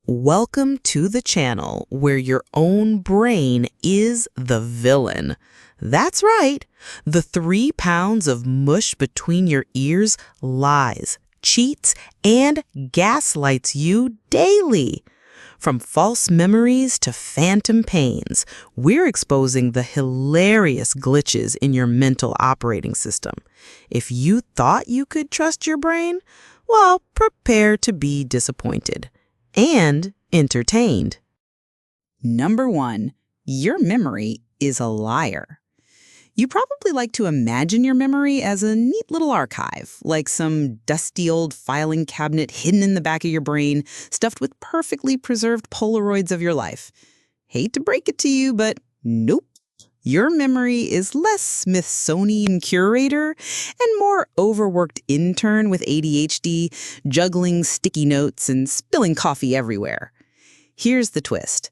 Welcome to the channel where your own brain is the villain. That's right. The 3 pounds of mush between your ears lies, cheats, and gaslights you daily. From false memories to phantom pains, we're exposing the hilarious glitches in your mental operating system. If you thought you could trust your brain, well, prepare to be disappointed and entertained. Number 1, your memory is a liar. You probably like to imagine your memory as a neat little archive, like some dusty old filing cabinet hidden in the back of your brain, stuffed with perfectly preserved Polaroids of your life. Hate to break it to you, but nope. Your memory is less Smithsonian curator and more overworked intern with ADHD, juggling sticky notes and spilling coffee everywhere. Here's the twist.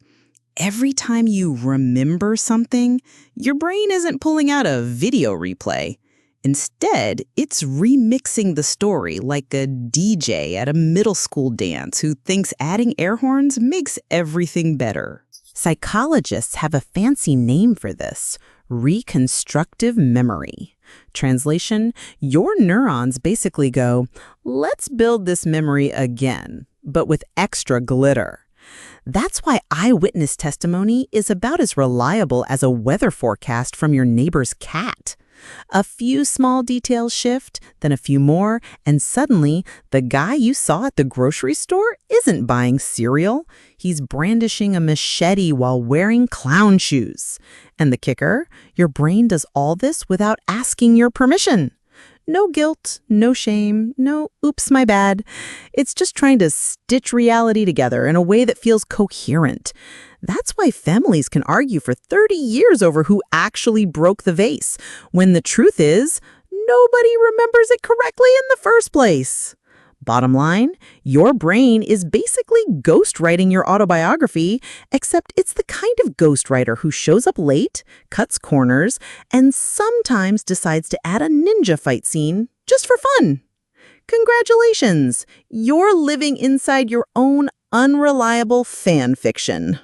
Every time you remember something, your brain isn't pulling out a video replay. Instead, it's remixing the story like a DJ at a middle school dance who thinks adding air horns makes everything better. Psychologists have a fancy name for this: reconstructive memory. Translation, your neurons basically go, let's build this memory again, but with extra glitter. That's why eyewitness testimony is about as reliable as a weather forecast from your neighbor's cat. A few small details shift, then a few more, and suddenly the guy you saw at the grocery store isn't buying cereal. He's brandishing a machete while wearing clown shoes. And the kicker, your brain does all this without asking your permission. No guilt, no shame, no oops, my bad. It's just trying to stitch reality together in a way that feels coherent. That's why families can argue for 30 years over who actually broke the vase, when the truth is, nobody remembers it correctly in the first place. Bottom line, your brain is basically ghostwriting your autobiography, except it's the kind of ghostwriter who shows up late, cuts corners, and sometimes decides to add a ninja fight scene just for fun. Congratulations, you're living inside your own unreliable fan fiction.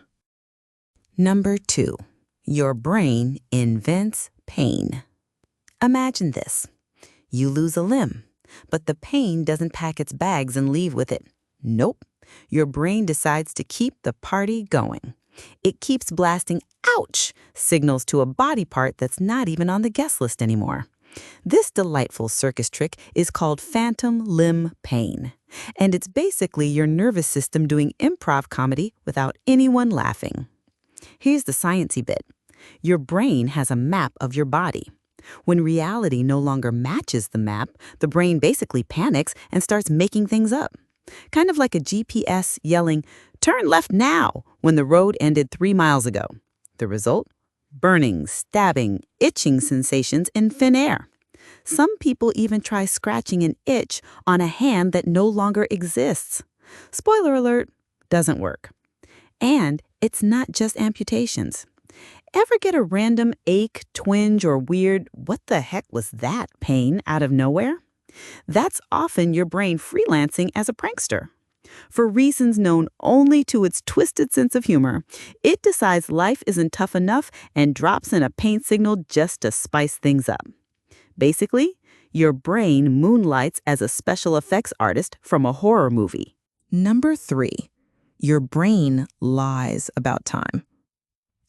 Number 2, your brain invents pain. Imagine this. You lose a limb, but the pain doesn't pack its bags and leave with it. Nope. Your brain decides to keep the party going. It keeps blasting ouch signals to a body part that's not even on the guest list anymore. This delightful circus trick is called phantom limb pain, and it's basically your nervous system doing improv comedy without anyone laughing. Here's the sciencey bit. Your brain has a map of your body. When reality no longer matches the map, the brain basically panics and starts making things up. Kind of like a GPS yelling, "Turn left now," when the road ended 3 miles ago. The result? Burning, stabbing, itching sensations in thin air. Some people even try scratching an itch on a hand that no longer exists. Spoiler alert, doesn't work. And it's not just amputations. Ever get a random ache, twinge, or weird, what the heck was that pain out of nowhere? That's often your brain freelancing as a prankster. For reasons known only to its twisted sense of humor, it decides life isn't tough enough and drops in a pain signal just to spice things up. Basically, your brain moonlights as a special effects artist from a horror movie. Number 3, your brain lies about time.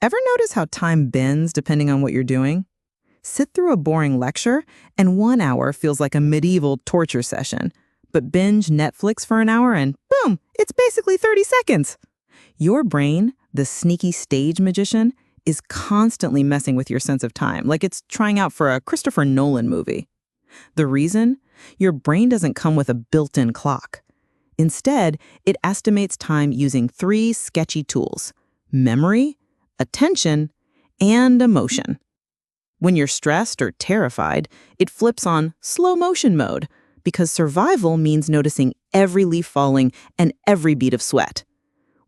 Ever notice how time bends depending on what you're doing? Sit through a boring lecture, and 1 hour feels like a medieval torture session. But binge Netflix for an hour and boom, it's basically 30 seconds. Your brain, the sneaky stage magician, is constantly messing with your sense of time, like it's trying out for a Christopher Nolan movie. The reason? Your brain doesn't come with a built-in clock. Instead, it estimates time using 3 sketchy tools: memory, attention, and emotion. When you're stressed or terrified, it flips on slow motion mode because survival means noticing every leaf falling and every bead of sweat.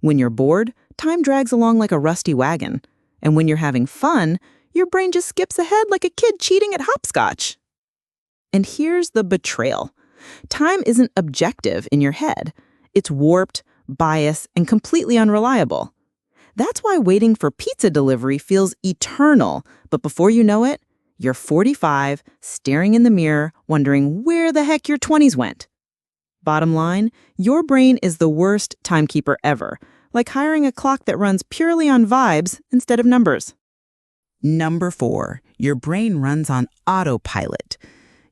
When you're bored, time drags along like a rusty wagon. And when you're having fun, your brain just skips ahead like a kid cheating at hopscotch. And here's the betrayal. Time isn't objective in your head. It's warped, biased, and completely unreliable. That's why waiting for pizza delivery feels eternal, but before you know it, you're 45, staring in the mirror, wondering where the heck your 20s went. Bottom line, your brain is the worst timekeeper ever, like hiring a clock that runs purely on vibes instead of numbers. Number 4, your brain runs on autopilot.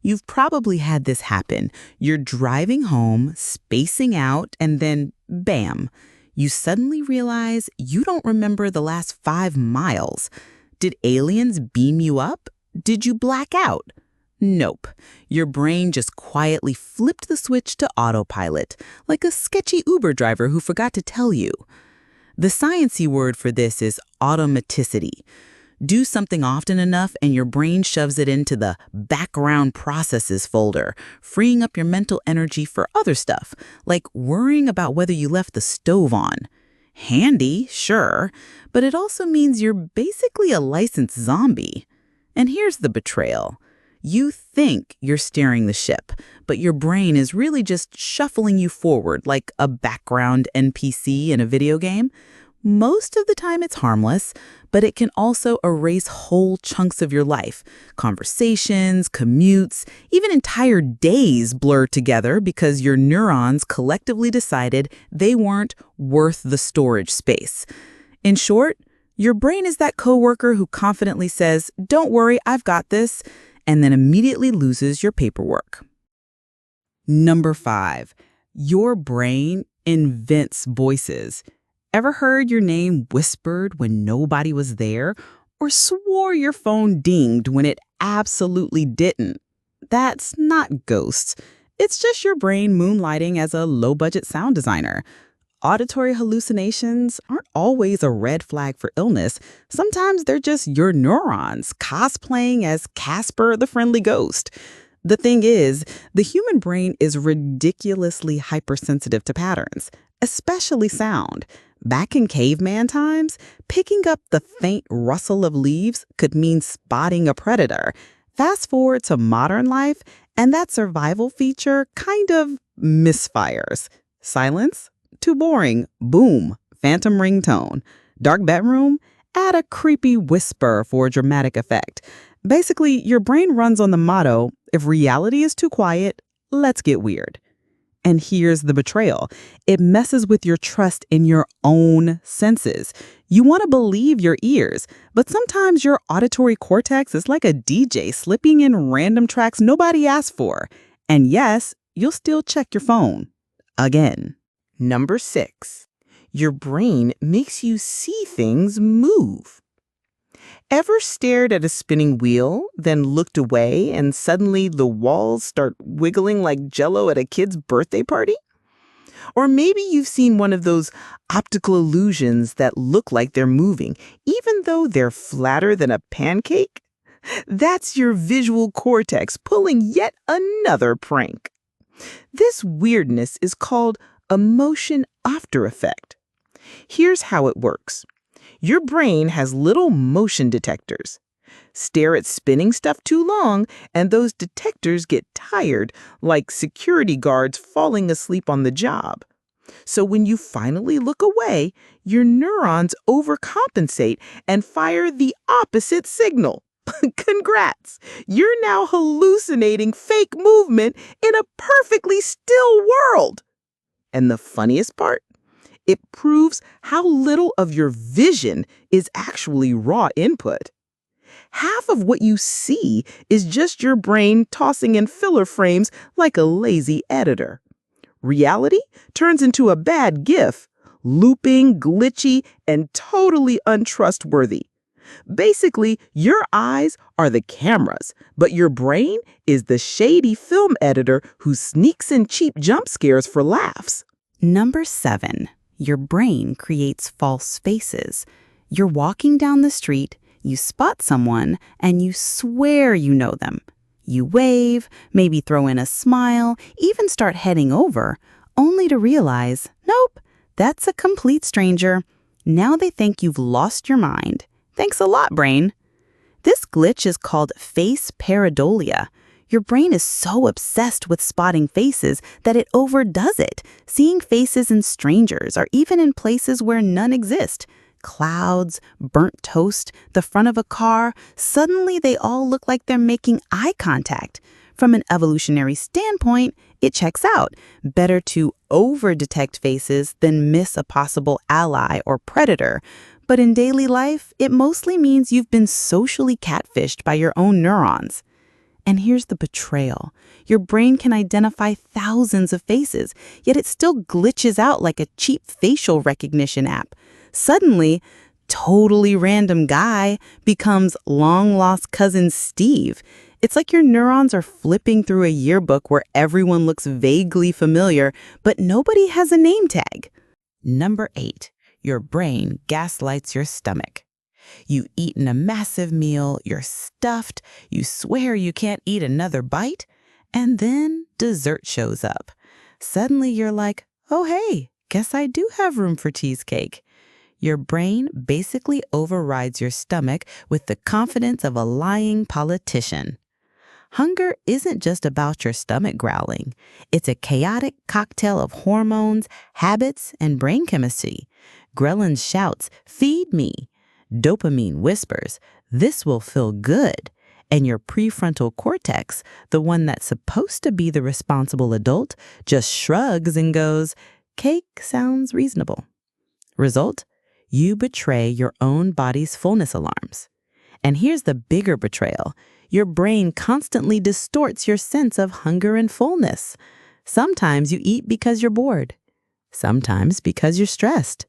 You've probably had this happen. You're driving home, spacing out, and then bam, you suddenly realize you don't remember the last 5 miles. Did aliens beam you up? Did you black out? Nope. Your brain just quietly flipped the switch to autopilot, like a sketchy Uber driver who forgot to tell you. The sciencey word for this is automaticity. Do something often enough and your brain shoves it into the background processes folder, freeing up your mental energy for other stuff, like worrying about whether you left the stove on. Handy, sure, but it also means you're basically a licensed zombie. And here's the betrayal. You think you're steering the ship, but your brain is really just shuffling you forward like a background NPC in a video game. Most of the time it's harmless, but it can also erase whole chunks of your life. Conversations, commutes, even entire days blur together because your neurons collectively decided they weren't worth the storage space. In short, your brain is that coworker who confidently says, "Don't worry, I've got this," and then immediately loses your paperwork. Number 5, your brain invents voices. Ever heard your name whispered when nobody was there, or swore your phone dinged when it absolutely didn't? That's not ghosts. It's just your brain moonlighting as a low-budget sound designer. Auditory hallucinations aren't always a red flag for illness. Sometimes they're just your neurons cosplaying as Casper the Friendly Ghost. The thing is, the human brain is ridiculously hypersensitive to patterns, especially sound. Back in caveman times, picking up the faint rustle of leaves could mean spotting a predator. Fast forward to modern life, and that survival feature kind of misfires. Silence? Too boring. Boom. Phantom ringtone. Dark bedroom? Add a creepy whisper for dramatic effect. Basically, your brain runs on the motto, if reality is too quiet, let's get weird. And here's the betrayal. It messes with your trust in your own senses. You want to believe your ears, but sometimes your auditory cortex is like a DJ slipping in random tracks nobody asked for. And yes, you'll still check your phone. Again. Number 6, your brain makes you see things move. Ever stared at a spinning wheel, then looked away, and suddenly the walls start wiggling like Jell-O at a kid's birthday party? Or maybe you've seen one of those optical illusions that look like they're moving, even though they're flatter than a pancake? That's your visual cortex pulling yet another prank. This weirdness is called a motion after effect. Here's how it works. Your brain has little motion detectors. Stare at spinning stuff too long, and those detectors get tired, like security guards falling asleep on the job. So when you finally look away, your neurons overcompensate and fire the opposite signal. Congrats! You're now hallucinating fake movement in a perfectly still world. And the funniest part? It proves how little of your vision is actually raw input. Half of what you see is just your brain tossing in filler frames like a lazy editor. Reality turns into a bad GIF, looping, glitchy, and totally untrustworthy. Basically, your eyes are the cameras, but your brain is the shady film editor who sneaks in cheap jump scares for laughs. Number 7, your brain creates false faces. You're walking down the street, you spot someone, and you swear you know them. You wave, maybe throw in a smile, even start heading over, only to realize, nope, that's a complete stranger. Now they think you've lost your mind. Thanks a lot, brain. This glitch is called face pareidolia. Your brain is so obsessed with spotting faces that it overdoes it, seeing faces in strangers or even in places where none exist. Clouds, burnt toast, the front of a car, suddenly they all look like they're making eye contact. From an evolutionary standpoint, it checks out. Better to over-detect faces than miss a possible ally or predator. But in daily life, it mostly means you've been socially catfished by your own neurons. And here's the betrayal. Your brain can identify thousands of faces, yet it still glitches out like a cheap facial recognition app. Suddenly, totally random guy becomes long-lost cousin Steve. It's like your neurons are flipping through a yearbook where everyone looks vaguely familiar, but nobody has a name tag. Number 8, your brain gaslights your stomach. You've eaten a massive meal, you're stuffed, you swear you can't eat another bite, and then dessert shows up. Suddenly you're like, oh hey, guess I do have room for cheesecake. Your brain basically overrides your stomach with the confidence of a lying politician. Hunger isn't just about your stomach growling. It's a chaotic cocktail of hormones, habits, and brain chemistry. Ghrelin shouts, feed me. Dopamine whispers, this will feel good. And your prefrontal cortex, the one that's supposed to be the responsible adult, just shrugs and goes, cake sounds reasonable. Result? You betray your own body's fullness alarms. And here's the bigger betrayal. Your brain constantly distorts your sense of hunger and fullness. Sometimes you eat because you're bored. Sometimes because you're stressed.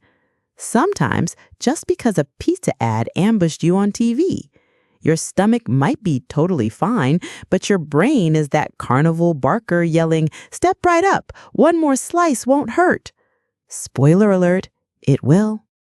Sometimes just because a pizza ad ambushed you on TV. Your stomach might be totally fine, but your brain is that carnival barker yelling, step right up, one more slice won't hurt. Spoiler alert, it will.